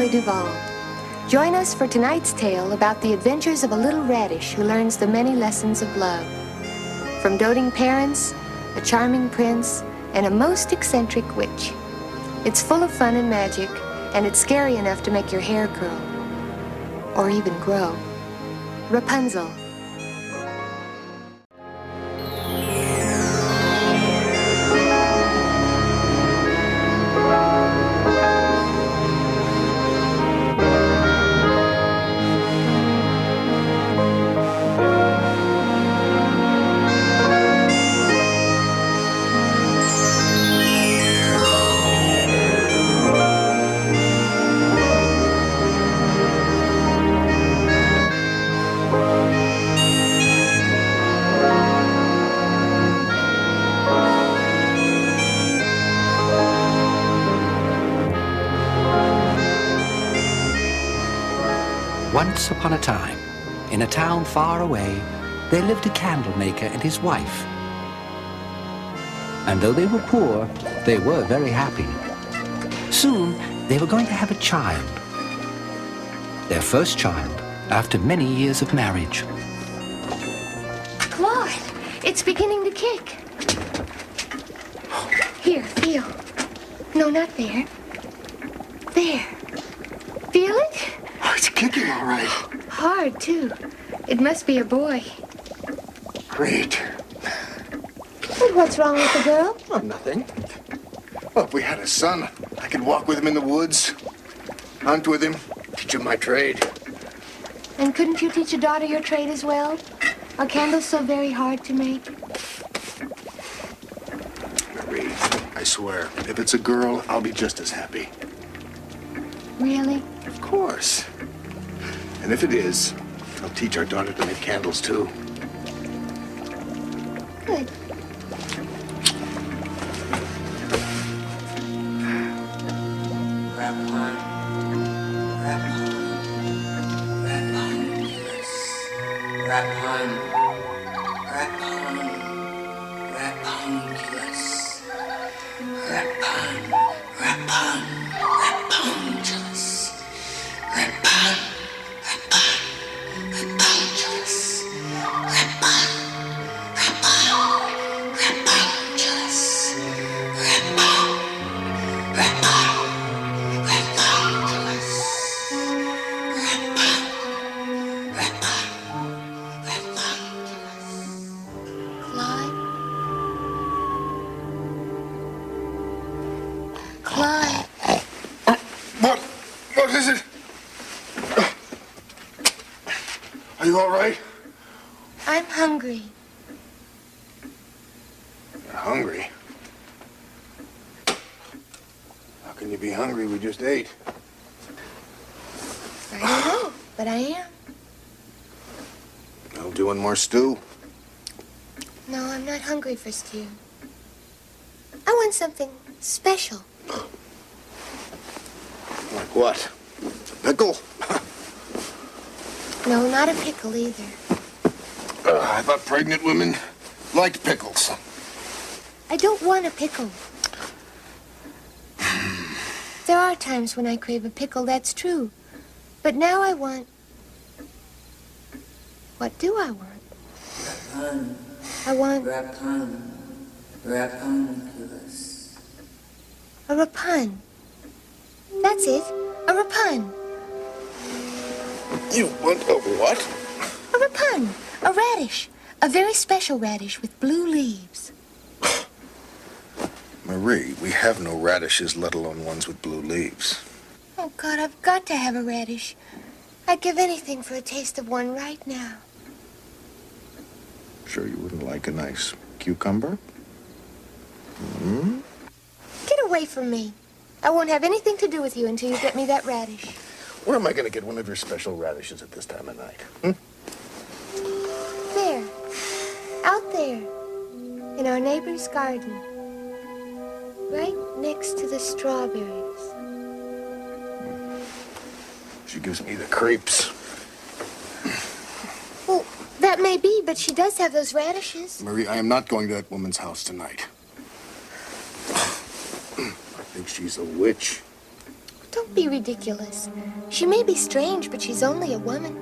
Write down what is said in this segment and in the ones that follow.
by Duvall. Join us for tonight's tale about the adventures of a little radish who learns the many lessons of love. From doting parents, a charming prince, and a most eccentric witch. It's full of fun and magic, and it's scary enough to make your hair curl. Or even grow. Rapunzel. Once upon a time, in a town far away, there lived a candle maker and his wife. And though they were poor, they were very happy. Soon, they were going to have a child. Their first child, after many years of marriage. Claude, it's beginning to kick. Here, feel. No, not there. There. Feel it? Oh, it's kicking all right. Hard, too. It must be a boy. Great. And what's wrong with the girl? Oh, nothing. Well, if we had a son, I could walk with him in the woods, hunt with him, teach him my trade. And couldn't you teach a daughter your trade as well? Are candles so very hard to make? Marie, I swear, if it's a girl, I'll be just as happy. Really? Of course. And if it is, I'll teach our daughter to make candles, too. Good. What is it? Are you all right? I'm hungry. You're hungry? How can you be hungry? We just ate. I don't know, but I am. No doing more stew? No, I'm not hungry for stew. I want something special. Like what? A pickle? No, not a pickle either. I thought pregnant women liked pickles. I don't want a pickle. There are times when I crave a pickle, that's true. But now I want... What do I want? Rapun. I want... Rapun. Rapunculus. A rapun. That's it. A rapun. You want a what? A rapun. A radish. A very special radish with blue leaves. Marie, we have no radishes, let alone ones with blue leaves. Oh, God, I've got to have a radish. I'd give anything for a taste of one right now. Sure you wouldn't like a nice cucumber? Hmm? Get away from me. I won't have anything to do with you until you get me that radish. Where am I going to get one of your special radishes at this time of night? There. Out there. In our neighbor's garden. Right next to the strawberries. She gives me the creeps. Well, that may be, but she does have those radishes. Marie, I am not going to that woman's house tonight. I think she's a witch. Don't be ridiculous. She may be strange, but she's only a woman.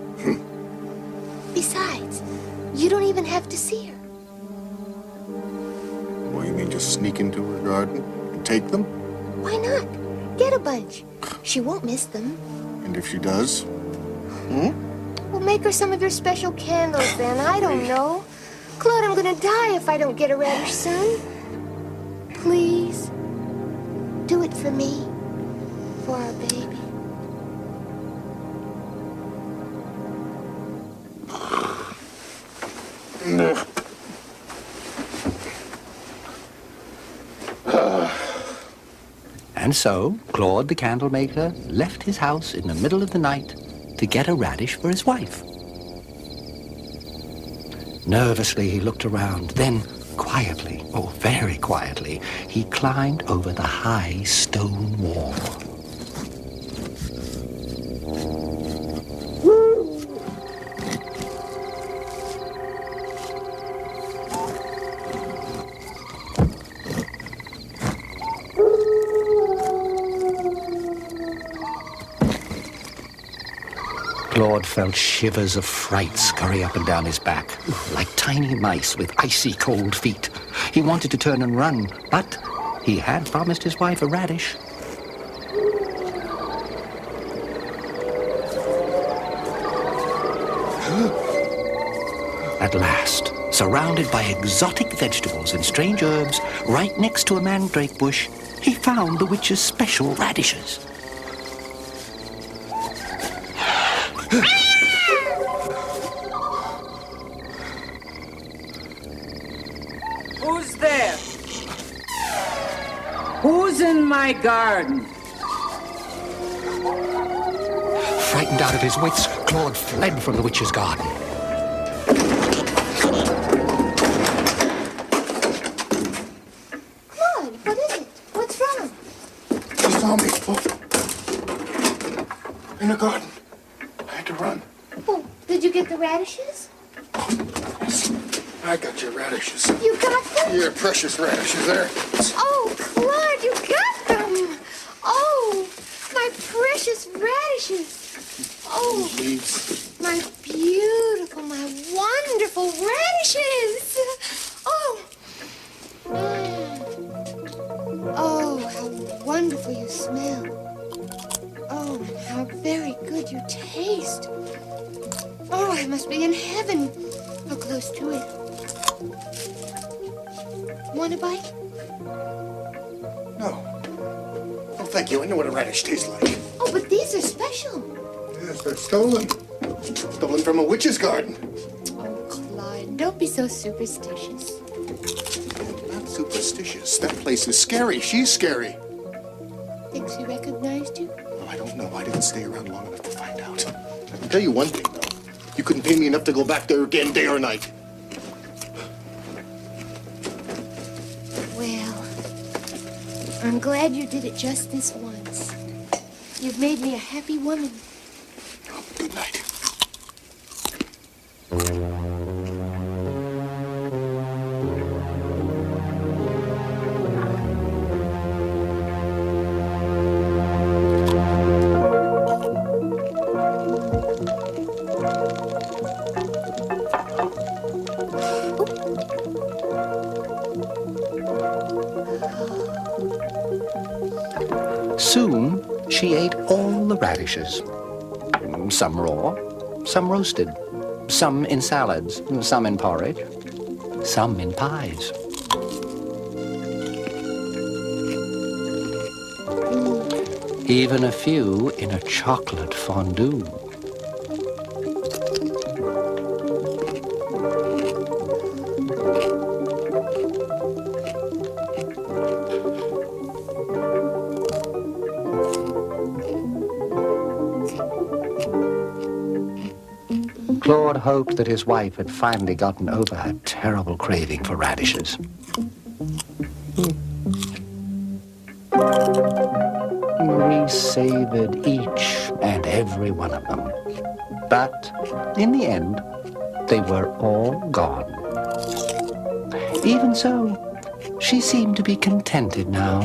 Besides, you don't even have to see her. Well, you mean just sneak into her garden and take them? Why not? Get a bunch. She won't miss them. And if she does? Well, make her some of your special candles then. I don't know. Claude, I'm gonna die if I don't get a radish soon. Please, do it for me, for our baby. And so, Claude the candle maker left his house in the middle of the night to get a radish for his wife. Nervously, he looked around. Then, quietly, oh, very quietly, he climbed over the high stone wall. Claude felt shivers of fright scurry up and down his back, like tiny mice with icy cold feet. He wanted to turn and run, but he had promised his wife a radish. At last, surrounded by exotic vegetables and strange herbs, right next to a mandrake bush, he found the witch's special radishes. Who's there? Who's in my garden? Frightened out of his wits, Claude fled from the witch's garden. Claude, what is it? What's wrong? She saw me. Oh. In the garden. I had to run. Oh, did you get the radishes? Yes. I got your radishes. You got them? Your precious radishes there. Oh, Claude, you got them! Oh, my precious radishes! Oh, Leaves. my beautiful, my wonderful radishes! Oh! Oh, how wonderful you smell. Oh, and how very good you taste. Oh, I must be in heaven. How close to it. Want a bite? No. Oh, thank you. I know what a radish tastes like. Oh, but these are special. Yes, they're stolen. Stolen from a witch's garden. Oh, Clyde, don't be so superstitious. Not superstitious. That place is scary. She's scary. Thinks he recognized you? Well, I don't know. I didn't stay around long enough to find out. I can tell you one thing, though. You couldn't pay me enough to go back there again, day or night. Well, I'm glad you did it just this once. You've made me a happy woman. Oh, good night. Soon, she ate all the radishes. Some raw, some roasted, some in salads, some in porridge, some in pies. Even a few in a chocolate fondue. Claude hoped that his wife had finally gotten over her terrible craving for radishes. He savored each and every one of them. But in the end, they were all gone. Even so, she seemed to be contented now.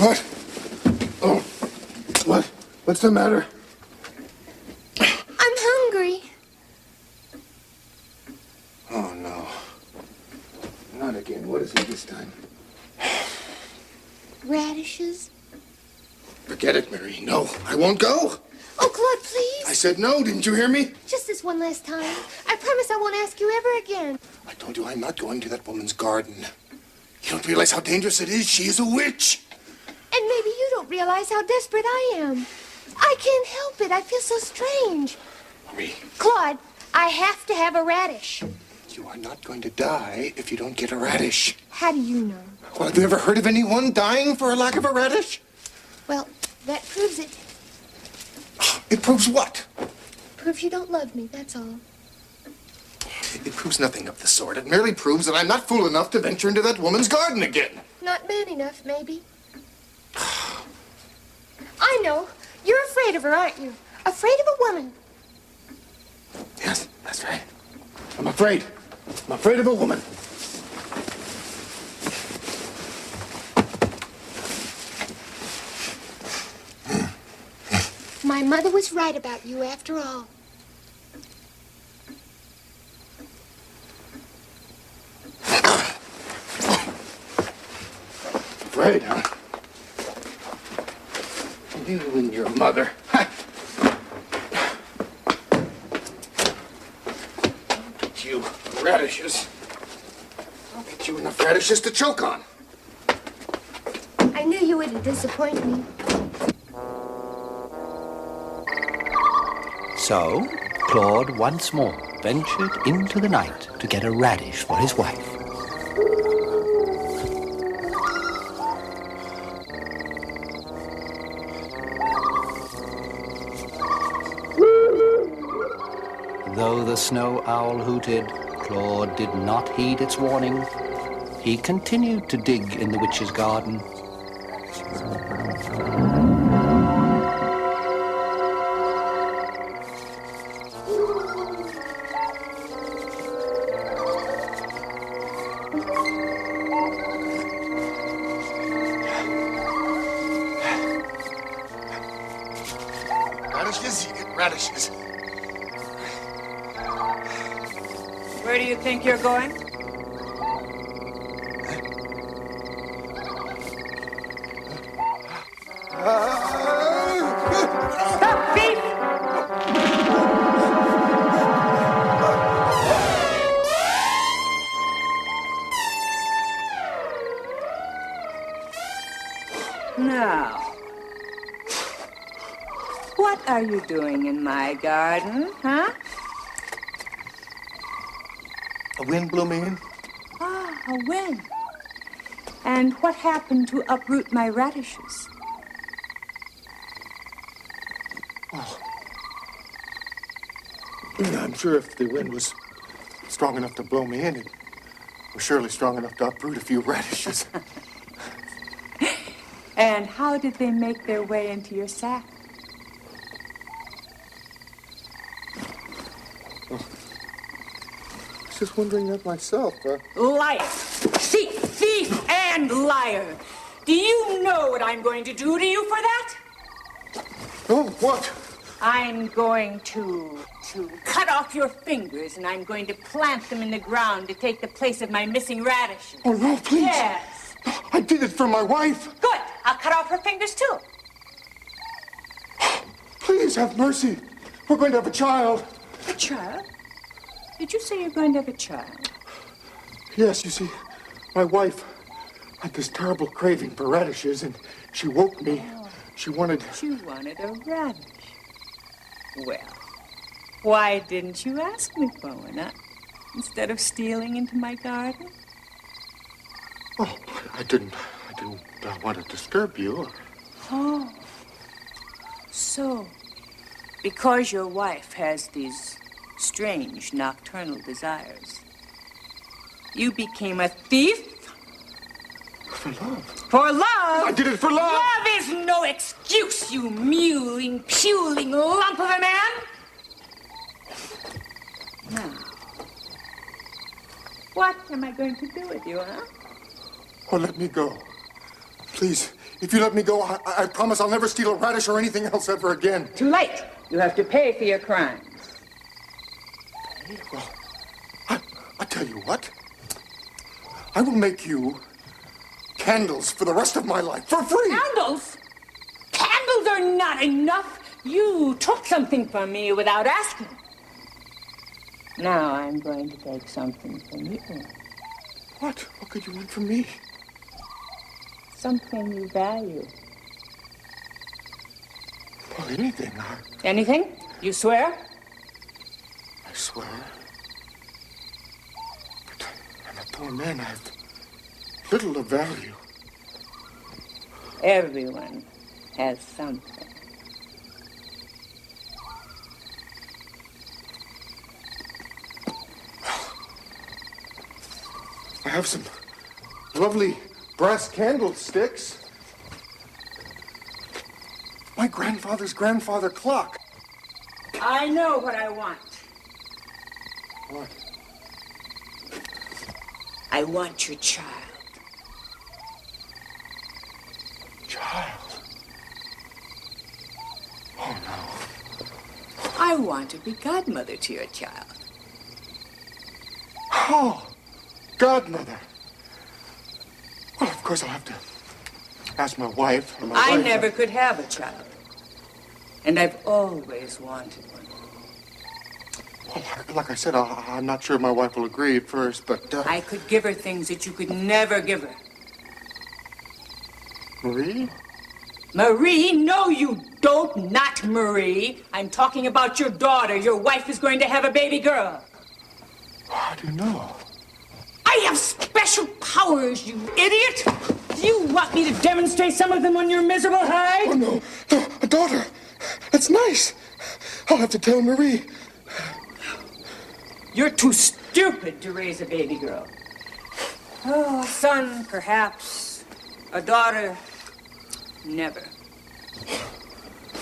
What? Oh, what? What's the matter? I'm hungry. Oh, no. Not again. What is it this time? Radishes? Forget it, Mary. No, I won't go. Oh, Claude, please. I said no. Didn't you hear me? Just this one last time. I promise I won't ask you ever again. I told you I'm not going to that woman's garden. You don't realize how dangerous it is. She is a witch. And maybe you don't realize how desperate I am. I can't help it. I feel so strange. Marie, Claude, I have to have a radish. you are not going to die if you don't get a radish. How do you know? Well, have you ever heard of anyone dying for a lack of a radish? Well, that proves it. It proves what? Proves you don't love me, that's all. It proves nothing of the sort. It merely proves that I'm not fool enough to venture into that woman's garden again. Not man enough, maybe. I know. You're afraid of her, aren't you? Afraid of a woman. Yes, that's right. I'm afraid. I'm afraid of a woman. My mother was right about you after all. Afraid, huh? You and your mother. I'll get you radishes. I'll get you enough radishes to choke on. I knew you wouldn't disappoint me. So, Claude once more ventured into the night to get a radish for his wife. Though the snow owl hooted, Claude did not heed its warning. He continued to dig in the witch's garden. Radishes? You get radishes. Where do you think you're going? Stop, thief! Now, what are you doing in my garden, huh? A wind blew me in. Ah, a wind. And what happened to uproot my radishes? I'm sure if the wind was strong enough to blow me in, it was surely strong enough to uproot a few radishes. And how did they make their way into your sack? I was just wondering that myself. Liar! Thief and liar! Do you know what I'm going to do to you for that? Oh, what? I'm going to cut off your fingers, and I'm going to plant them in the ground to take the place of my missing radishes. Oh, no, please. Yes. I did it for my wife. Good. I'll cut off her fingers, too. Please have mercy. We're going to have a child. A child? Did you say you're going to have a child? Yes, you see, my wife had this terrible craving for radishes, and she woke me. She wanted a radish. Well, why didn't you ask me for one, huh? Instead of stealing into my garden? Oh, I didn't want to disturb you. Oh. So, because your wife has these strange nocturnal desires, you became a thief? For love. For love? I did it for love. Love is no excuse, you mewling, puling lump of a man. Now, what am I going to do with you, huh? Oh, let me go. Please, If you let me go, I promise I'll never steal a radish or anything else ever again. Too late. You have to pay for your crimes. Well, I tell you what. I will make you candles for the rest of my life, for free. Candles? Candles are not enough. You took something from me without asking. Now I'm going to take something from you. What? What could you want from me? Something you value. Well, anything. Anything? You swear? I swear. But I'm a poor man. I have little of value. Everyone has something. I have some lovely brass candlesticks. My grandfather's grandfather clock. I know what I want. What? I want your child. Child? Oh, no. I want to be godmother to your child. Oh, godmother. Well, of course I'll have to ask my wife. I never could have a child. And I've always wanted one. Well, like I said, I'm not sure my wife will agree at first, but... I could give her things that you could never give her. Marie? Marie? No, you don't. Not Marie. I'm talking about your daughter. Your wife is going to have a baby girl. How do you know? I have special powers, you idiot! Do you want me to demonstrate some of them on your miserable hide? Oh, no. No, a daughter. That's nice. I'll have to tell Marie. You're too stupid to raise a baby girl. Oh, a son, perhaps. A daughter, never.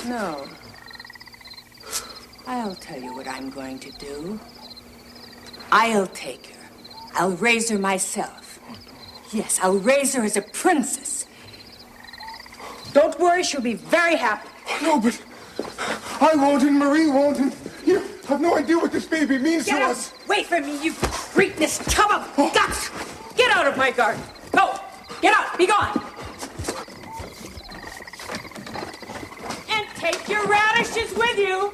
No. I'll tell you what I'm going to do. I'll take her. I'll raise her myself. Yes, I'll raise her as a princess. Don't worry, she'll be very happy. No, but I won't and Marie won't and you have no idea what this baby means to us. Wait for me, you cretinous tub of guts! Get out of my garden! Go! Get out! Be gone! And take your radishes with you!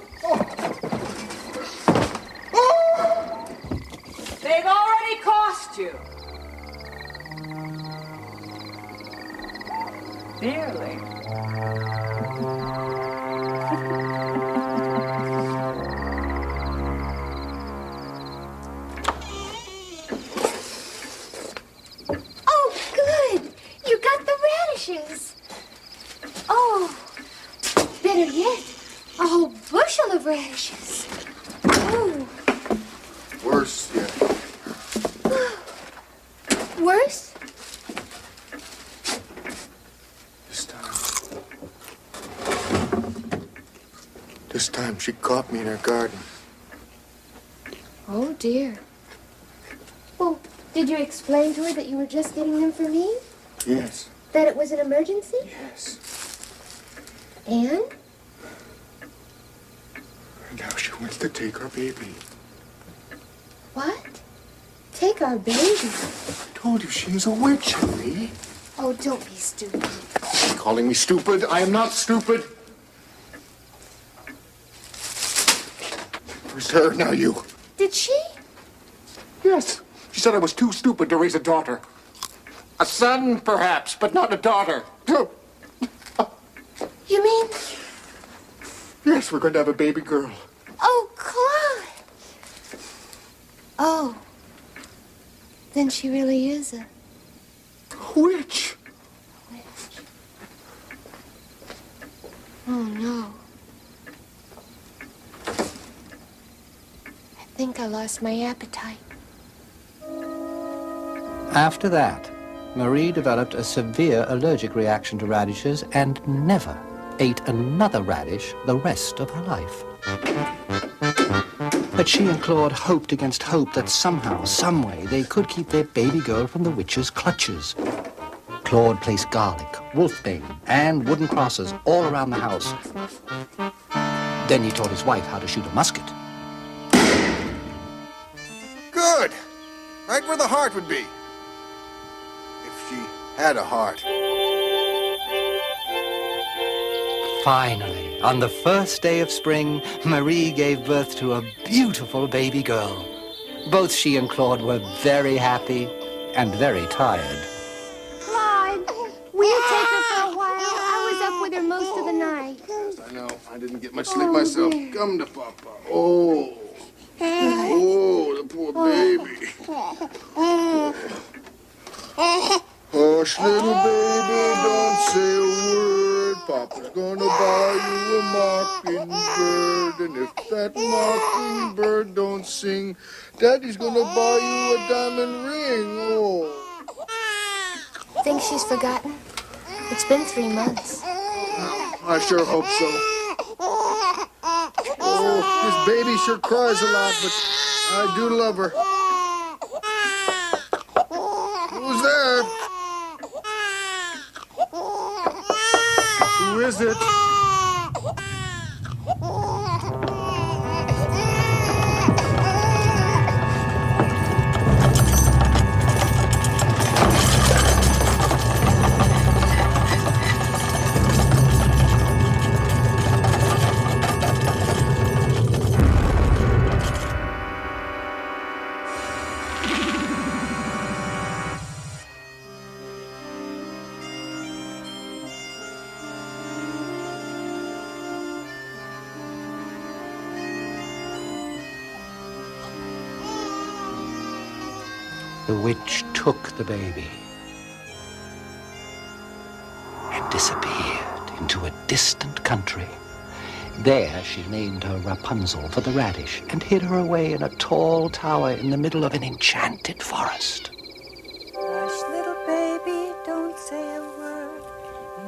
They've already cost you. Dearly. Oh, good. You got the radishes. Oh, better yet, a whole bushel of radishes. Oh. Worse yet. Worse? This time she caught me in her garden. Oh, dear. Well, did you explain to her that you were just getting them for me? Yes. That it was an emergency? Yes. And? And now she wants to take our baby. What? Take our baby? I told you she is a witch, Shelley. Oh, don't be stupid. Calling me stupid? I am not stupid. First her, now you. Did she? Yes. She said I was too stupid to raise a daughter. A son, perhaps, but not a daughter. You mean? Yes, we're going to have a baby girl. Oh, Claude. Oh. Then she really is a Witch. witch. Oh, no. I think I lost my appetite. After that, Marie developed a severe allergic reaction to radishes and never ate another radish the rest of her life. But she and Claude hoped against hope that somehow, someway, they could keep their baby girl from the witch's clutches. Claude placed garlic, wolfbane, and wooden crosses all around the house. Then he taught his wife how to shoot a musket. Good. Right where the heart would be. If she had a heart. Finally, on the first day of spring, Marie gave birth to a beautiful baby girl. Both she and Claude were very happy and very tired. Claude, will you take her for a while? I was up with her most of the night. Yes, I know. I didn't get much sleep myself. dear. Come to Papa. Oh. Oh, the poor baby. Hush, little baby, don't say a word. Papa's gonna buy you a mockingbird. And if that mockingbird don't sing, Daddy's gonna buy you a diamond ring. Oh. Think she's forgotten? It's been 3 months. I sure hope so. Oh, this baby sure cries a lot, but I do love her. Who's there? Who is it? The witch took the baby and disappeared into a distant country. There she named her Rapunzel for the radish and hid her away in a tall tower in the middle of an enchanted forest. Hush, little baby, don't say a word.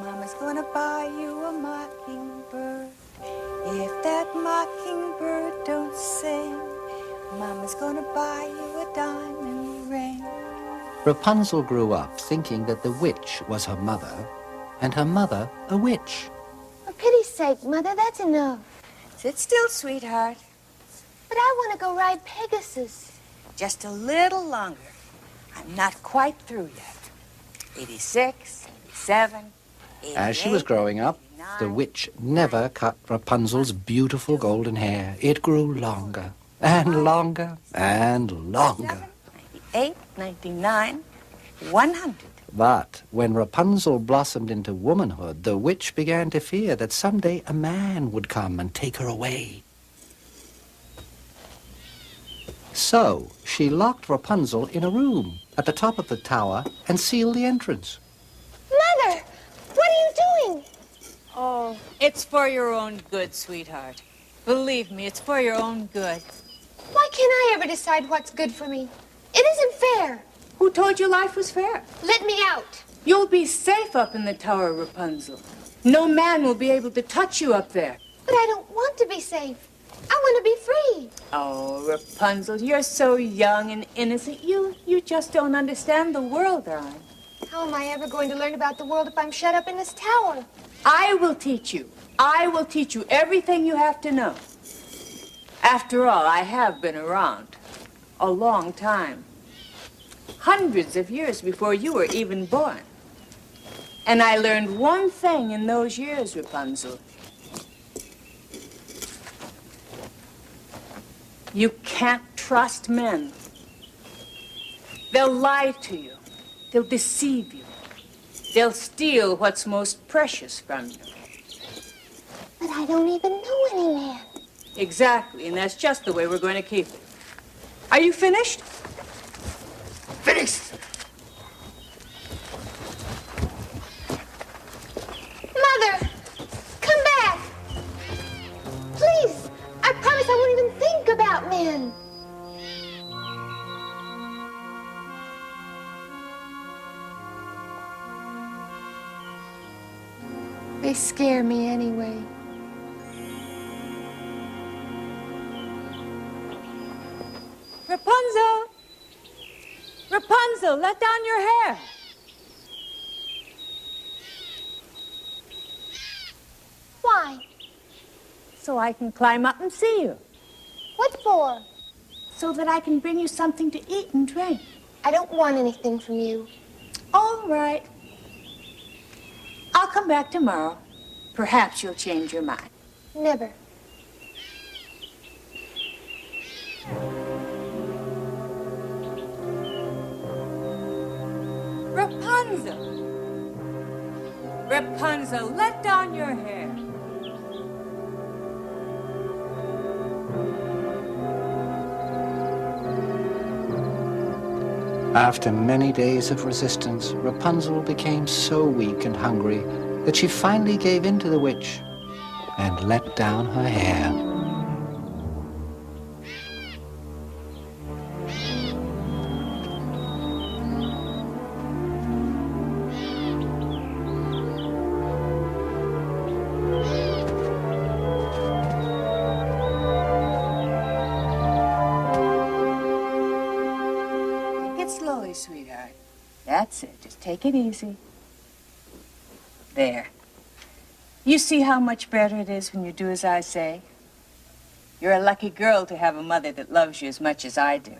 Mama's gonna buy you a mockingbird. If that mockingbird don't sing, Mama's gonna buy you a diamond ring. Rapunzel grew up thinking that the witch was her mother and her mother a witch. For pity's sake, Mother, that's enough. Sit still, sweetheart. But I want to go ride Pegasus. Just a little longer. I'm not quite through yet. 86, 87, 88. As she was growing up, the witch never cut Rapunzel's beautiful golden hair. It grew longer and longer and longer. 98, 99, 100. But when Rapunzel blossomed into womanhood, the witch began to fear that someday a man would come and take her away. So she locked Rapunzel in a room at the top of the tower and sealed the entrance. Mother, what are you doing? Oh, it's for your own good, sweetheart. Believe me, it's for your own good. Why can't I ever decide what's good for me? It isn't fair. Who told you life was fair? Let me out. You'll be safe up in the tower, Rapunzel. No man will be able to touch you up there. But I don't want to be safe. I want to be free. Oh, Rapunzel, you're so young and innocent. You just don't understand the world, darling. How am I ever going to learn about the world if I'm shut up in this tower? I will teach you. I will teach you everything you have to know. After all, I have been around a long time. Hundreds of years before you were even born. And I learned one thing in those years, Rapunzel. You can't trust men. They'll lie to you. They'll deceive you. They'll steal what's most precious from you. But I don't even know any man. Exactly, and that's just the way we're going to keep it. Are you finished? Finished! Mother, come back. Please, I promise I won't even think about men. They scare me anyway. Rapunzel! Rapunzel, let down your hair. so I can climb up and see you. What for? So that I can bring you something to eat and drink. I don't want anything from you. All right. I'll come back tomorrow. Perhaps you'll change your mind. Never. Rapunzel! Rapunzel, let down your hair. After many days of resistance, Rapunzel became so weak and hungry that she finally gave in to the witch and let down her hair. Slowly, sweetheart. That's it. Just take it easy. There. You see how much better it is when you do as I say? You're a lucky girl to have a mother that loves you as much as I do.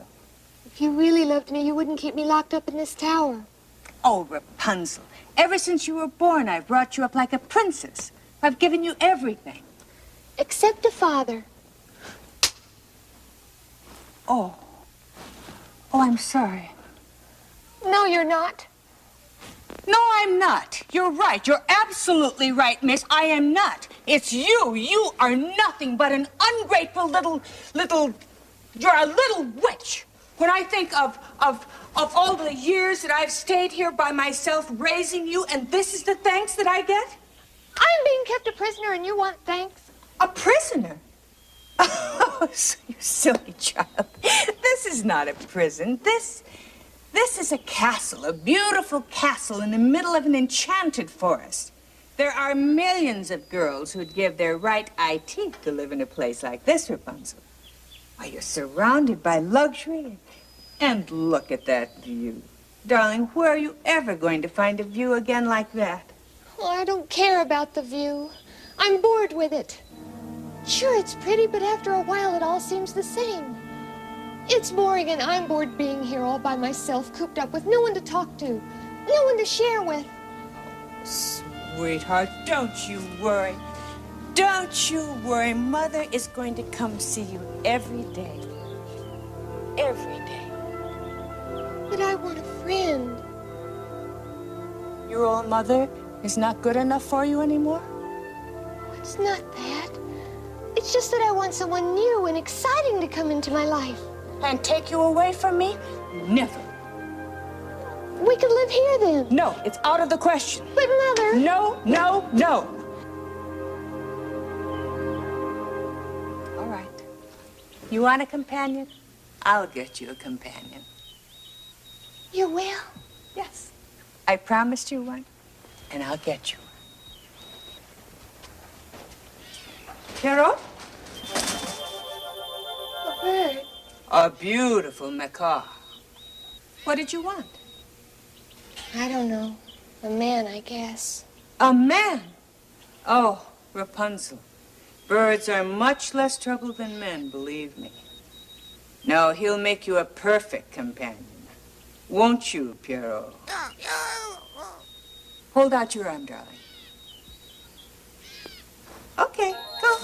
If you really loved me, you wouldn't keep me locked up in this tower. Oh, Rapunzel. Ever since you were born, I've brought you up like a princess. I've given you everything. Except a father. Oh. Oh, I'm sorry. No, you're not. No, I'm not. You're right. You're absolutely right, miss. I am not. It's you. You are nothing but an ungrateful little... You're a little witch. When I think of all the years that I've stayed here by myself raising you, and this is the thanks that I get? I'm being kept a prisoner and you want thanks? A prisoner? Oh, you silly child. This is not a prison. This is a castle, a beautiful castle in the middle of an enchanted forest. There are millions of girls who'd give their right eye teeth to live in a place like this, Rapunzel. Why, you're surrounded by luxury. And look at that view. Darling, where are you ever going to find a view again like that? Well, I don't care about the view. I'm bored with it. Sure, it's pretty, but after a while it all seems the same. It's boring, and I'm bored being here all by myself, cooped up with no one to talk to, no one to share with. Sweetheart, don't you worry. Don't you worry. Mother is going to come see you every day. Every day. But I want a friend. Your old mother is not good enough for you anymore? It's not that. It's just that I want someone new and exciting to come into my life. And take you away from me? Never. We could live here then. No, it's out of the question. But Mother... No, no, no. All right. You want a companion? I'll get you a companion. You will? Yes. I promised you one, and I'll get you one. Carol? A bird. A beautiful macaw. What did you want? I don't know. A man, I guess. A man? Oh, Rapunzel. Birds are much less trouble than men, believe me. No, he'll make you a perfect companion. Won't you, Pierrot? Hold out your arm, darling. Okay, go.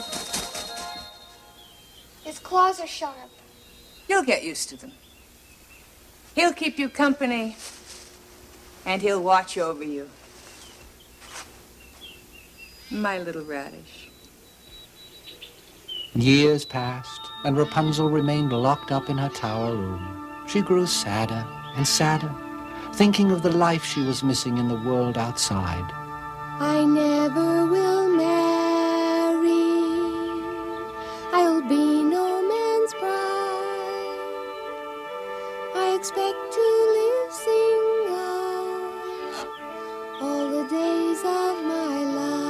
His claws are sharp. You'll get used to them. He'll keep you company, and he'll watch over you. My little radish. Years passed, and Rapunzel remained locked up in her tower room. She grew sadder and sadder, thinking of the life she was missing in the world outside. I never will marry. I'll be no man's bride. I expect to live single all the days of my life.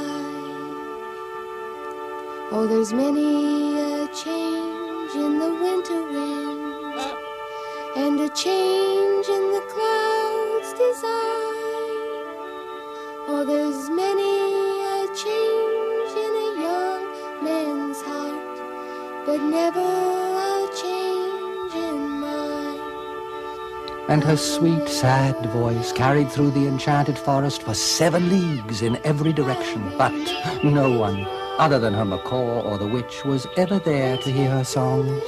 Oh, there's many a change in the winter wind, and a change in the clouds' design. Oh, there's many a change in a young man's heart. but never a change in mind. And her sweet, sad voice carried through the enchanted forest for 7 leagues in every direction, but no one, other than her macaw or the witch, was ever there to hear her songs.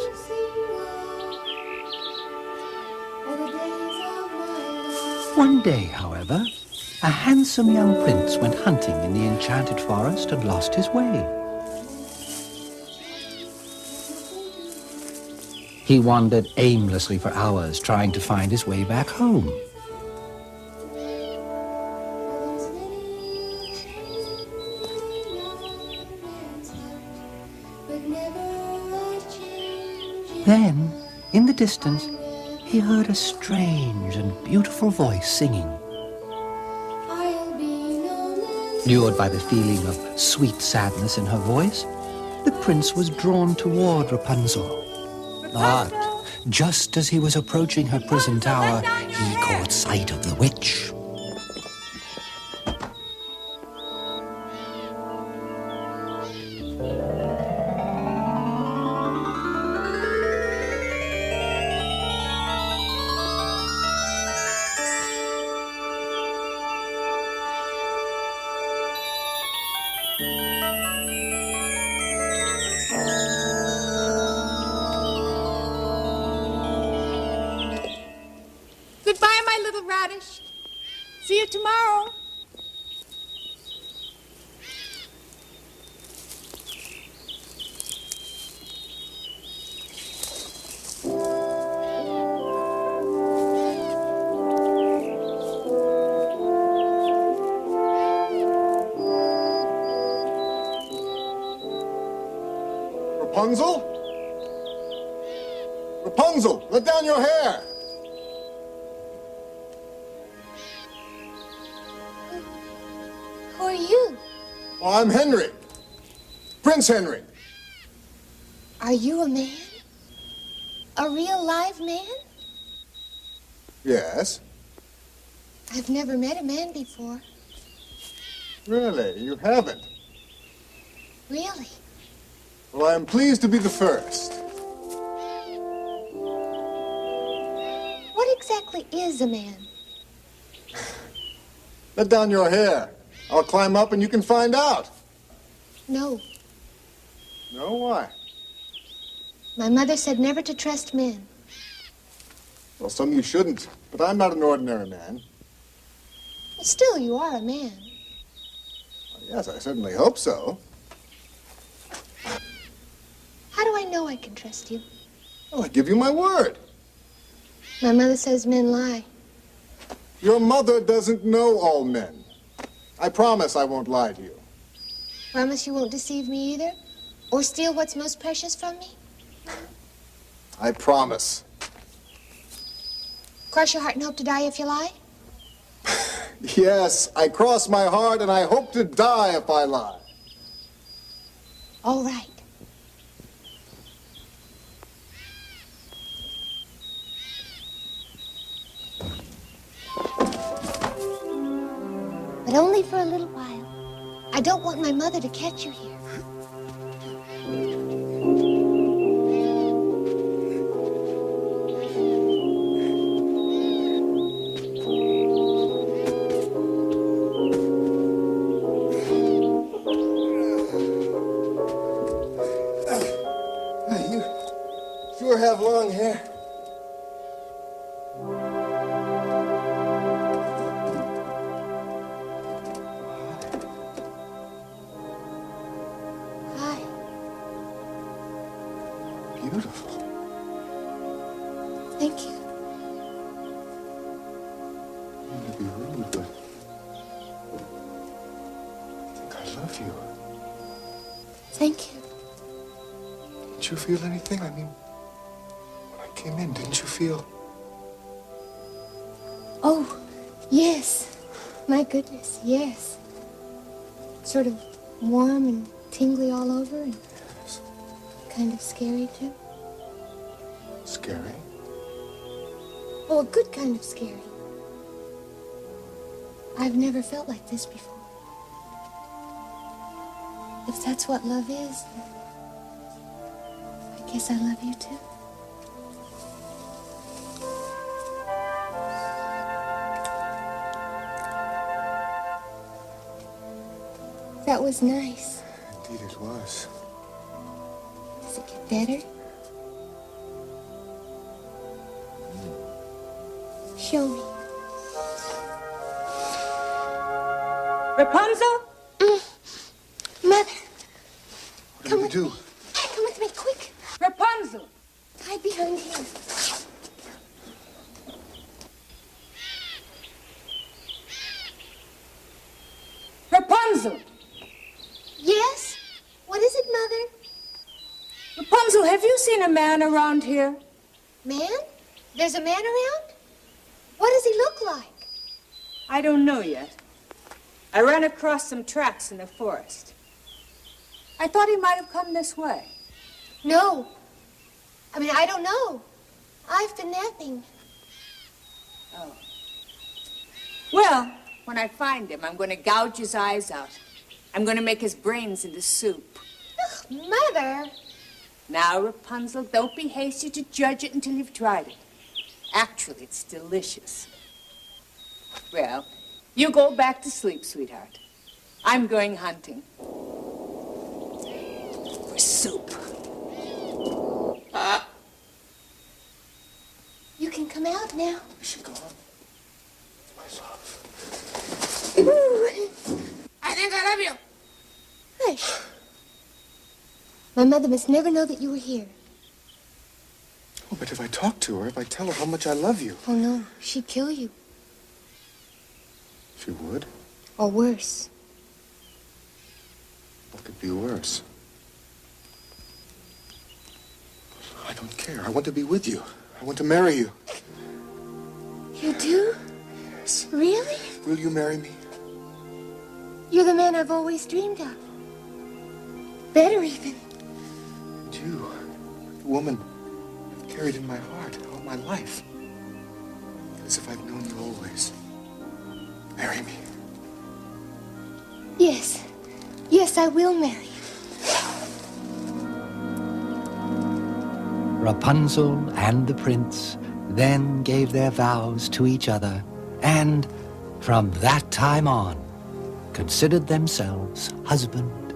One day, however, a handsome young prince went hunting in the enchanted forest and lost his way. He wandered aimlessly for hours, trying to find his way back home. Then, in the distance, he heard a strange and beautiful voice singing. Lured by the feeling of sweet sadness in her voice, the prince was drawn toward Rapunzel. But just as he was approaching her prison tower, he caught sight of the witch. Goodbye, my little radish. See you tomorrow. Rapunzel? Rapunzel, let down your hair! Who are you? Oh, I'm Henry. Prince Henry. Are you a man? A real live man? Yes. I've never met a man before. Really? You haven't? Really? Well, I'm pleased to be the first. What exactly is a man? Let down your hair. I'll climb up and you can find out. No. No, why? My mother said never to trust men. Well, some you shouldn't, but I'm not an ordinary man. Still, you are a man. Well, yes, I certainly hope so. How do I know I can trust you? Well, I give you my word. My mother says men lie. Your mother doesn't know all men. I promise I won't lie to you. Promise you won't deceive me either? Or steal what's most precious from me? I promise. Cross your heart and hope to die if you lie? Yes, I cross my heart and I hope to die if I lie. All right. But only for a little while. I don't want my mother to catch you here. You sure have long hair. Hi. Beautiful. Thank you. I don't mean to be rude, but I think I love you. Thank you. Did you feel anything? I mean, when I came in, didn't you feel? Oh, yes. My goodness, yes. Sort of warm and tingly all over and kind of scary, too. Scary? Oh, a good kind of scary. I've never felt like this before. If that's what love is, I Guess I love you too. That was nice. Indeed it was. Does it get better? Show me. Rapunzel? Mother, What do we do? come with me, quick. Rapunzel! Hide behind here. Rapunzel! Yes? What is it, Mother? Rapunzel, have you seen a man around here? Man? There's a man around? What does he look like? I don't know yet. I ran across some tracks in the forest. I thought he might have come this way. No. I don't know. I've been napping. Oh. Well, when I find him, I'm going to gouge his eyes out. I'm going to make his brains into soup. Ugh, Mother. Now, Rapunzel, don't be hasty to judge it until you've tried it. Actually, it's delicious. Well, you go back to sleep, sweetheart. I'm going hunting. For soup. You can come out now. Is she gone? My love. I think I love you. Hush. My mother must never know that you were here. Oh, but if I talk to her, if I tell her how much I love you. Oh, no. She'd kill you. She would? Or worse. What could be worse? I don't care. I want to be with you. I want to marry you. You do? Yes. Really? Will you marry me? You're the man I've always dreamed of. Better even. And you, the woman I've carried in my heart all my life. As if I've known you always. Marry me. Yes. Yes, I will marry you. Rapunzel and the prince then gave their vows to each other, and from that time on, considered themselves husband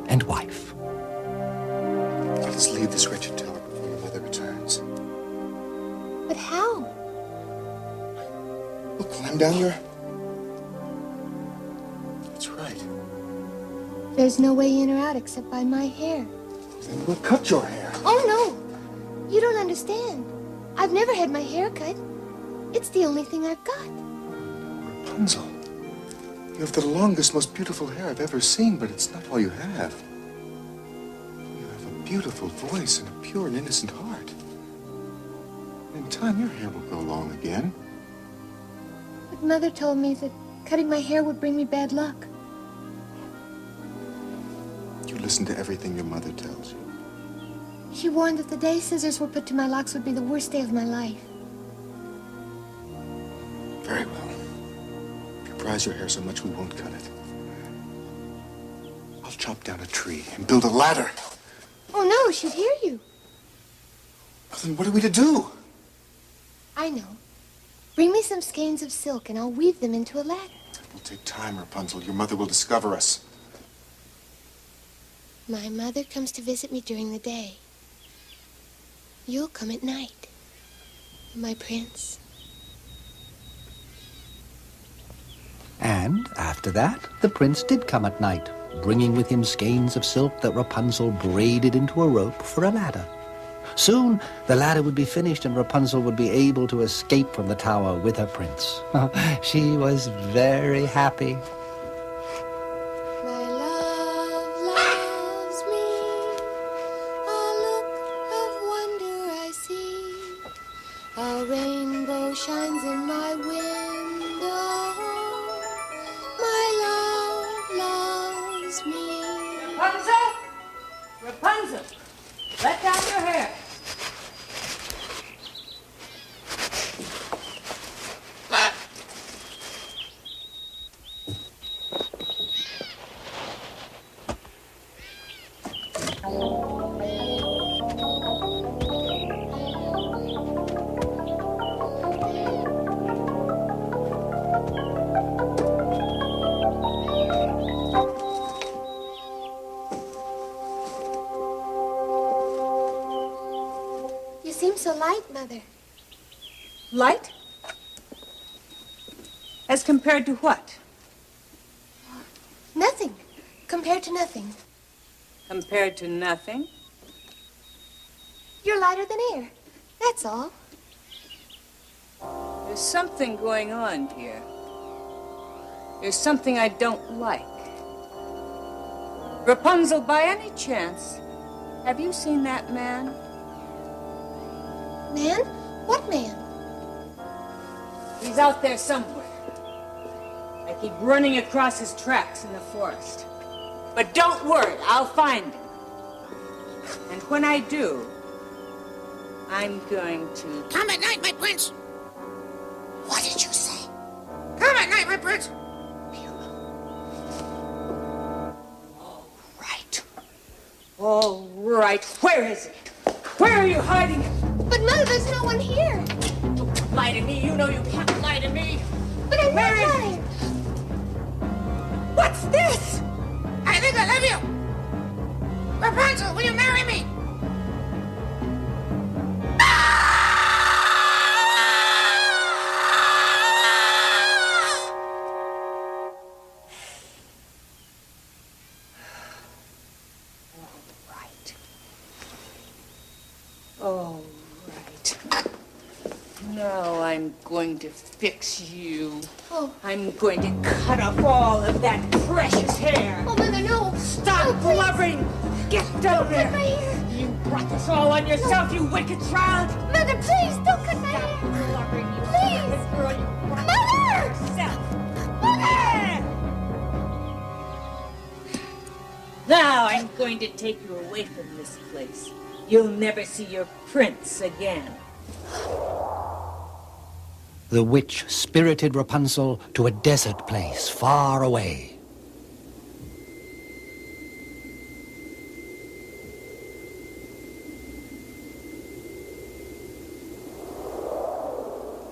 and wife. Let us leave this wretched tower before your mother returns. But how? We'll climb down your... That's right. There's no way in or out except by my hair. Then we'll cut your hair. Oh, no. You don't understand. I've never had my hair cut. It's the only thing I've got. Rapunzel, you have the longest, most beautiful hair I've ever seen, but it's not all you have. You have a beautiful voice and a pure and innocent heart. In time, your hair will grow long again. But Mother told me that cutting my hair would bring me bad luck. You listen to everything your mother tells you. She warned that the day scissors were put to my locks would be the worst day of my life. Very well. If you prize your hair so much, we won't cut it. I'll chop down a tree and build a ladder. Oh, no, she'd hear you. Well, then what are we to do? I know. Bring me some skeins of silk and I'll weave them into a ladder. It will take time, Rapunzel. Your mother will discover us. My mother comes to visit me during the day. You'll come at night, my prince. And after that, the prince did come at night, bringing with him skeins of silk that Rapunzel braided into a rope for a ladder. Soon, the ladder would be finished and Rapunzel would be able to escape from the tower with her prince. She was very happy. My love loves me. A look of wonder I see. A rainbow shines in my window. My love loves me. Rapunzel? Rapunzel, let down your hair. light, Mother. Light? As compared to what? Nothing. Compared to nothing. Compared to nothing? You're lighter than air. That's all. There's something going on here. There's something I don't like. Rapunzel, by any chance, have you seen that man? Man? What man? He's out there somewhere. I keep running across his tracks in the forest. But don't worry, I'll find him. And when I do, I'm going to... Come at night, my prince. What did you say? Come at night, my prince. All right, where is he? Where are you hiding him? But Mother, there's no one here. Don't lie to me. You know you can't lie to me. But I'm Where not is lying. What's this? I think I love you. Rapunzel, will you marry me? All right. Now I'm going to fix you. Oh. I'm going to cut off all of that precious hair. Oh, Mother, no. Stop No, please. blubbering. Get down there. Cut my hair. You brought this all on yourself, you wicked child. Mother, please, don't cut my Stop hair. blubbering, you Please. stupid girl. You brought Mother! this on yourself. Mother! Now I'm going to take you away from this place. You'll never see your prince again. The witch spirited Rapunzel to a desert place far away.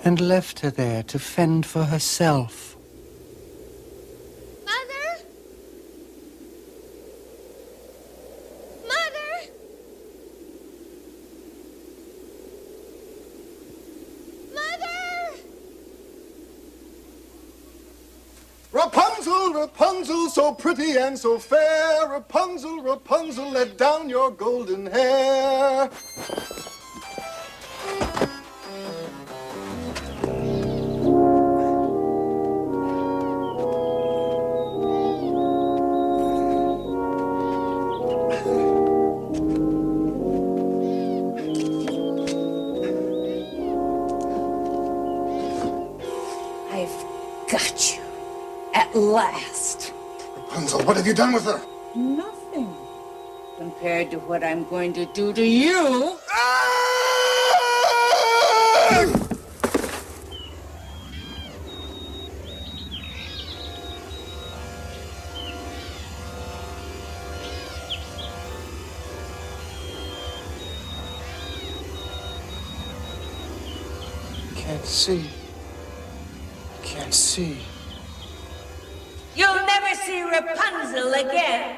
And left her there to fend for herself. Mother? Mother? Mother? Rapunzel, Rapunzel, so pretty and so fair. Rapunzel, Rapunzel, let down your golden hair. I've got you. At last. Rapunzel, what have you done with her? Nothing. Compared to what I'm going to do to you. Can't see. Can't see. You'll never see Rapunzel again.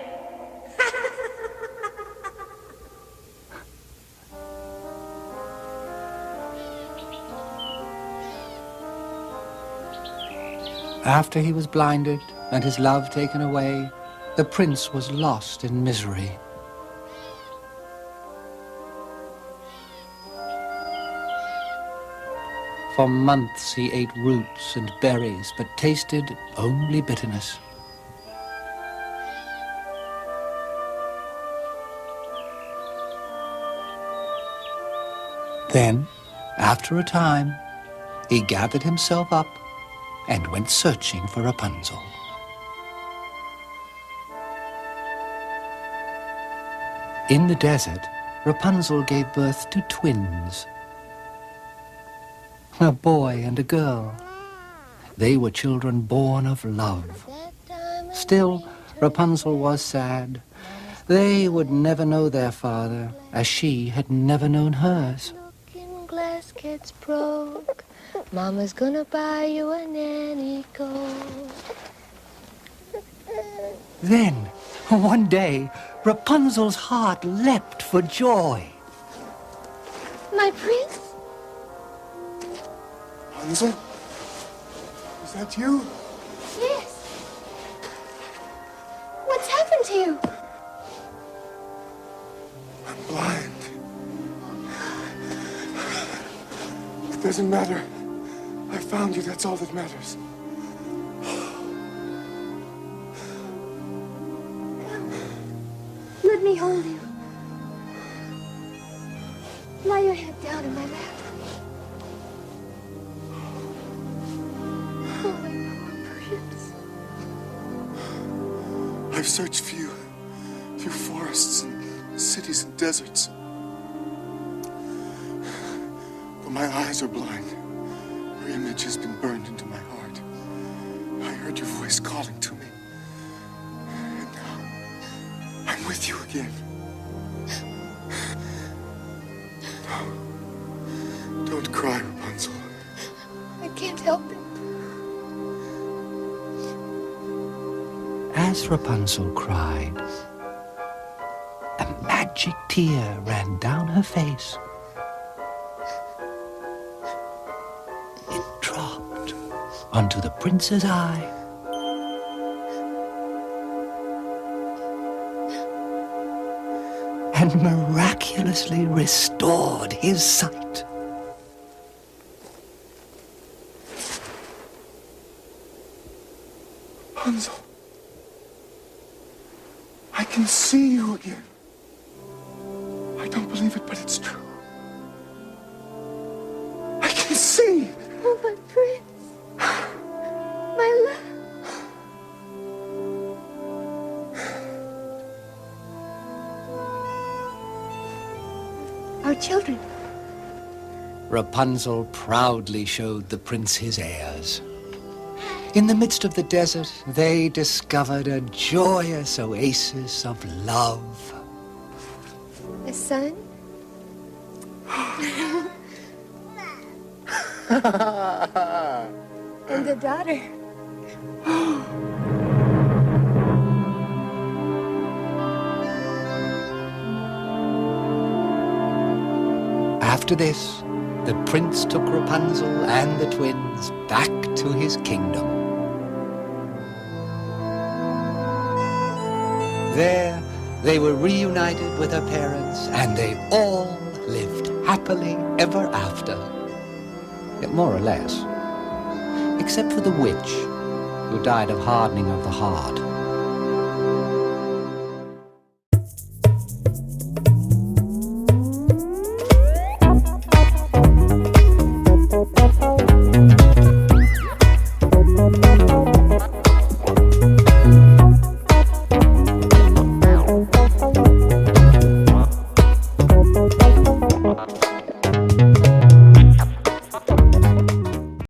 After he was blinded and his love taken away, the prince was lost in misery. For months he ate roots and berries, but tasted only bitterness. Then, after a time, he gathered himself up and went searching for Rapunzel. In the desert, Rapunzel gave birth to twins. A boy and a girl. They were children born of love. Still, Rapunzel was sad. They would never know their father, as she had never known hers. Looking glass gets broke. Mama's gonna buy you a nanny coat. Then, one day, Rapunzel's heart leapt for joy. My prince? Rapunzel? Is that you? Yes. What's happened to you? I'm blind. It doesn't matter. I found you, that's all that matters. Let me hold you. Lie your head down in my lap. Oh, my poor prince. I've searched for you through forests and cities and deserts. But my eyes are blind. Your image has been burned into my heart. I heard your voice calling to me. And now, I'm with you again. Don't cry, Rapunzel. I can't help it. As Rapunzel cried, a magic tear ran down her face. It dropped onto the prince's eye. And miraculously restored his sight. Rapunzel. I can see you again. I don't believe it, but it's true. I can see. Oh, my prince. My love. Our children. Rapunzel proudly showed the prince his heirs. In the midst of the desert, they discovered a joyous oasis of love. A son. And a daughter. After this, the prince took Rapunzel and the twins back to his kingdom. There, they were reunited with their parents, and they all lived happily ever after. More or less. Except for the witch, who died of hardening of the heart.